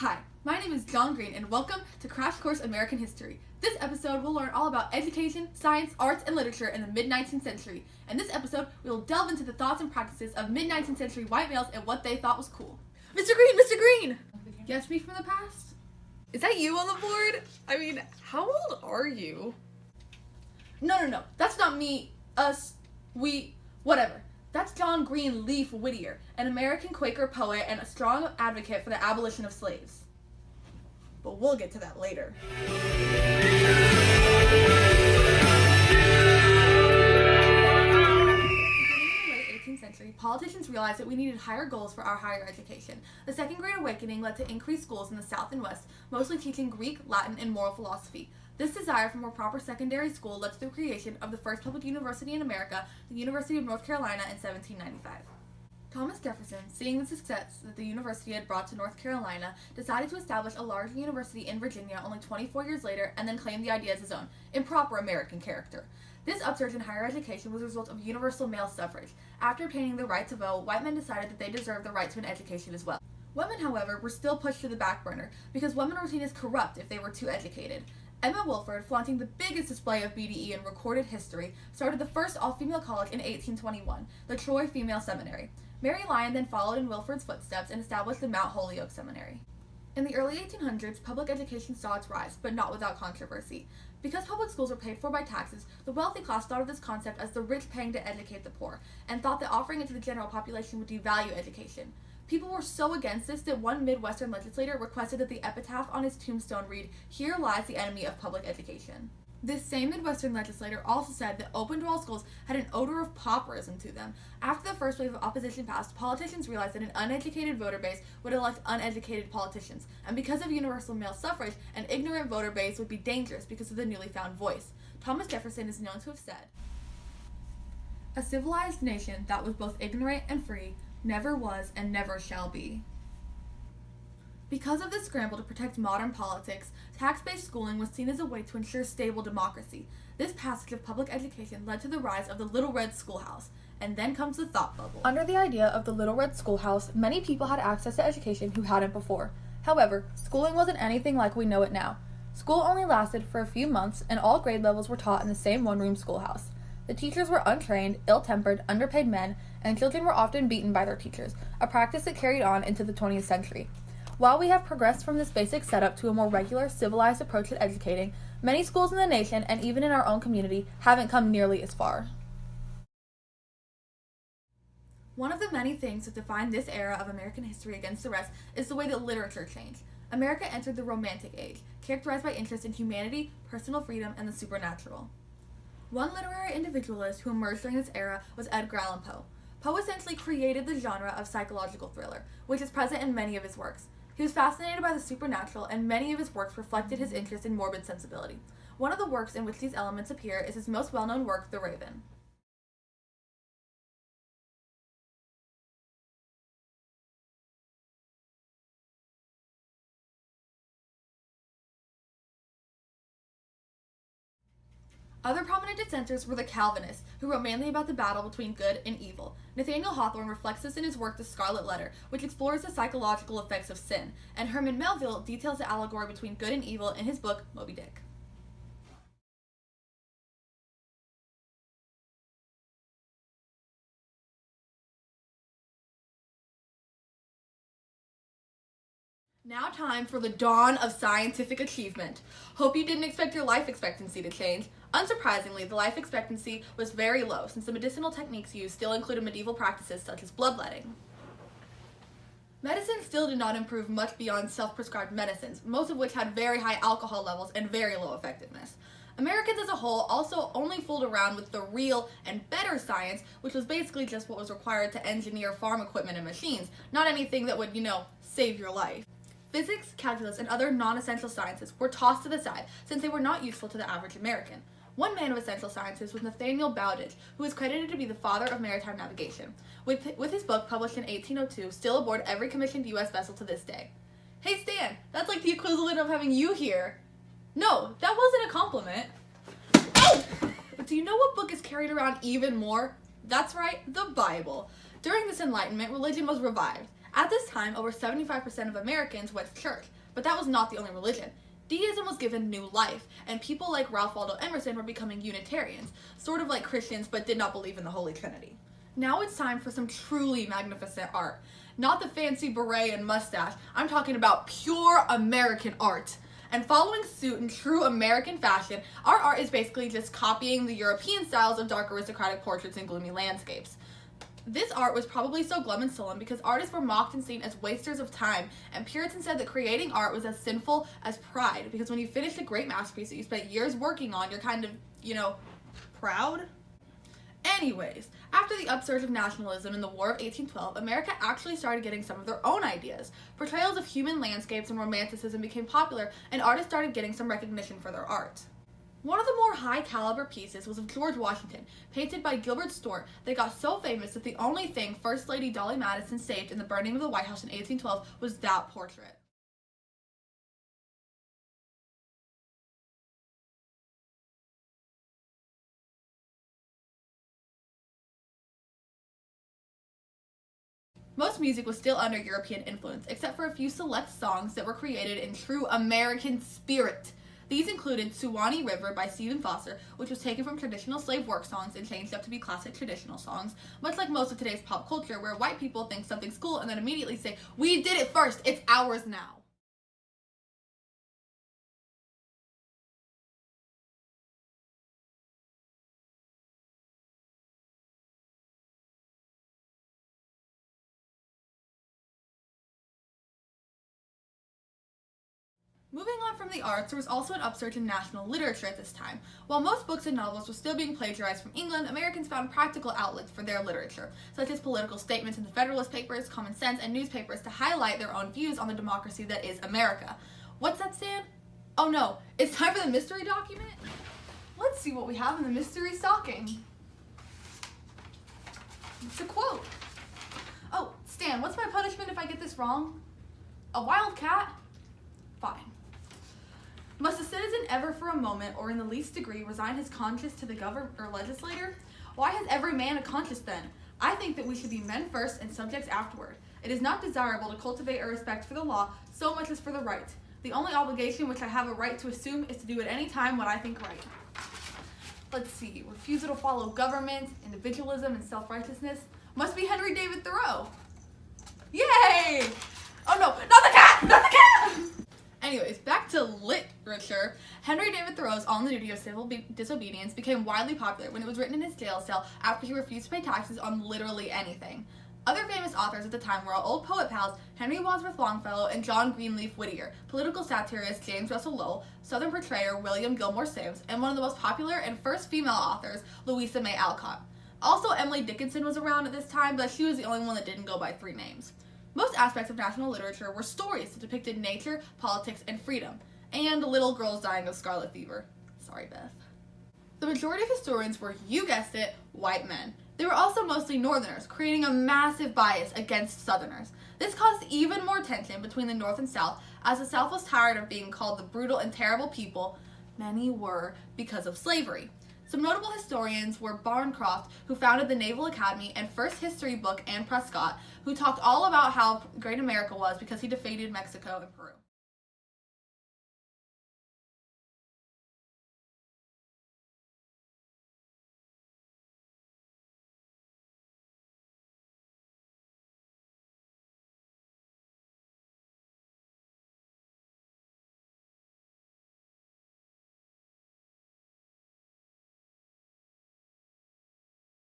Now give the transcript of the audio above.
Hi, my name is John Green, and welcome to Crash Course American History. This episode will learn all about education, science, arts, and literature in the mid-19th century. In this episode, we will delve into the thoughts and practices of mid-19th century white males and what they thought was cool. Mr. Green! Mr. Green! Guess me from the past? Is that you on the board? I mean, how old are you? No. That's not me. Us. We. Whatever. That's John Green Leaf Whittier, an American Quaker poet and a strong advocate for the abolition of slaves. But we'll get to that later. Century, politicians realized that we needed higher goals for our higher education. The Second Great Awakening led to increased schools in the South and West, mostly teaching Greek, Latin, and moral philosophy. This desire for more proper secondary school led to the creation of the first public university in America, the University of North Carolina, in 1795. Thomas Jefferson, seeing the success that the university had brought to North Carolina, decided to establish a larger university in Virginia only 24 years later and then claimed the idea as his own, in proper American character. This upsurge in higher education was a result of universal male suffrage. After obtaining the right to vote, white men decided that they deserved the right to an education as well. Women, however, were still pushed to the back burner because women were seen as corrupt if they were too educated. Emma Wilford, flaunting the biggest display of BDE in recorded history, started the first all-female college in 1821, the Troy Female Seminary. Mary Lyon then followed in Wilford's footsteps and established the Mount Holyoke Seminary. In the early 1800s, public education saw its rise, but not without controversy. Because public schools were paid for by taxes, the wealthy class thought of this concept as the rich paying to educate the poor, and thought that offering it to the general population would devalue education. People were so against this that one Midwestern legislator requested that the epitaph on his tombstone read, "Here lies the enemy of public education." This same Midwestern legislator also said that open-to-all schools had an odor of pauperism to them. After the first wave of opposition passed, politicians realized that an uneducated voter base would elect uneducated politicians, and because of universal male suffrage, an ignorant voter base would be dangerous because of the newly found voice. Thomas Jefferson is known to have said, "A civilized nation that was both ignorant and free never was and never shall be." Because of this scramble to protect modern politics, tax-based schooling was seen as a way to ensure stable democracy. This passage of public education led to the rise of the Little Red Schoolhouse, and then comes the thought bubble. Under the idea of the Little Red Schoolhouse, many people had access to education who hadn't before. However, schooling wasn't anything like we know it now. School only lasted for a few months, and all grade levels were taught in the same one-room schoolhouse. The teachers were untrained, ill-tempered, underpaid men, and children were often beaten by their teachers, a practice that carried on into the 20th century. While we have progressed from this basic setup to a more regular, civilized approach at educating, many schools in the nation, and even in our own community, haven't come nearly as far. One of the many things that define this era of American history against the rest is the way that literature changed. America entered the Romantic Age, characterized by interest in humanity, personal freedom, and the supernatural. One literary individualist who emerged during this era was Edgar Allan Poe. Poe essentially created the genre of psychological thriller, which is present in many of his works. He was fascinated by the supernatural, and many of his works reflected his interest in morbid sensibility. One of the works in which these elements appear is his most well-known work, The Raven. Other prominent dissenters were the Calvinists, who wrote mainly about the battle between good and evil. Nathaniel Hawthorne reflects this in his work The Scarlet Letter, which explores the psychological effects of sin, and Herman Melville details the allegory between good and evil in his book Moby Dick. Now time for the dawn of scientific achievement. Hope you didn't expect your life expectancy to change. Unsurprisingly, the life expectancy was very low, since the medicinal techniques used still included medieval practices such as bloodletting. Medicine still did not improve much beyond self-prescribed medicines, most of which had very high alcohol levels and very low effectiveness. Americans as a whole also only fooled around with the real and better science, which was basically just what was required to engineer farm equipment and machines, not anything that would, save your life. Physics, calculus, and other non-essential sciences were tossed to the side since they were not useful to the average American. One man of essential sciences was Nathaniel Bowditch, who is credited to be the father of maritime navigation, with his book published in 1802 still aboard every commissioned U.S. vessel to this day. Hey Stan, that's like the equivalent of having you here. No, that wasn't a compliment. Oh! But do you know what book is carried around even more? That's right, the Bible. During this Enlightenment, religion was revived. At this time, over 75% of Americans went to church, but that was not the only religion. Deism was given new life, and people like Ralph Waldo Emerson were becoming Unitarians, sort of like Christians but did not believe in the Holy Trinity. Now it's time for some truly magnificent art. Not the fancy beret and mustache, I'm talking about pure American art. And following suit in true American fashion, our art is basically just copying the European styles of dark aristocratic portraits and gloomy landscapes. This art was probably so glum and sullen because artists were mocked and seen as wasters of time, and Puritans said that creating art was as sinful as pride, because when you finish a great masterpiece that you spent years working on, you're kind of, proud? Anyways, after the upsurge of nationalism in the War of 1812, America actually started getting some of their own ideas. Portrayals of human landscapes and romanticism became popular, and artists started getting some recognition for their art. One of the more high-caliber pieces was of George Washington, painted by Gilbert Stuart, that got so famous that the only thing First Lady Dolly Madison saved in the burning of the White House in 1812 was that portrait. Most music was still under European influence, except for a few select songs that were created in true American spirit. These included Suwannee River by Stephen Foster, which was taken from traditional slave work songs and changed up to be classic traditional songs, much like most of today's pop culture, where white people think something's cool and then immediately say, "We did it first, it's ours now." Moving on from the arts, there was also an upsurge in national literature at this time. While most books and novels were still being plagiarized from England, Americans found practical outlets for their literature, such as political statements in the Federalist Papers, Common Sense, and newspapers to highlight their own views on the democracy that is America. What's that, Stan? Oh no, it's time for the mystery document? Let's see what we have in the mystery stocking. It's a quote. Oh, Stan, what's my punishment if I get this wrong? A wild cat? Fine. Must a citizen ever for a moment or in the least degree resign his conscience to the governor or legislator? Why has every man a conscience then? I think that we should be men first and subjects afterward. It is not desirable to cultivate a respect for the law so much as for the right. The only obligation which I have a right to assume is to do at any time what I think right. Let's see, refusal to follow government, individualism, and self-righteousness must be Henry David Thoreau. Yay! Oh no, not the cat! Not the cat! Anyways, back to literature. Henry David Thoreau's On the Duty of Civil Disobedience became widely popular when it was written in his jail cell after he refused to pay taxes on literally anything. Other famous authors at the time were our old poet pals Henry Wadsworth Longfellow and John Greenleaf Whittier, political satirist James Russell Lowell, Southern portrayer William Gilmore Simms, and one of the most popular and first female authors, Louisa May Alcott. Also, Emily Dickinson was around at this time, but she was the only one that didn't go by three names. Most aspects of national literature were stories that depicted nature, politics, and freedom, and little girls dying of scarlet fever. Sorry, Beth. The majority of historians were, you guessed it, white men. They were also mostly Northerners, creating a massive bias against Southerners. This caused even more tension between the North and South, as the South was tired of being called the brutal and terrible people many were because of slavery. Some notable historians were Barncroft, who founded the Naval Academy, and First History Book, and Prescott, who talked all about how great America was because he defeated Mexico and Peru.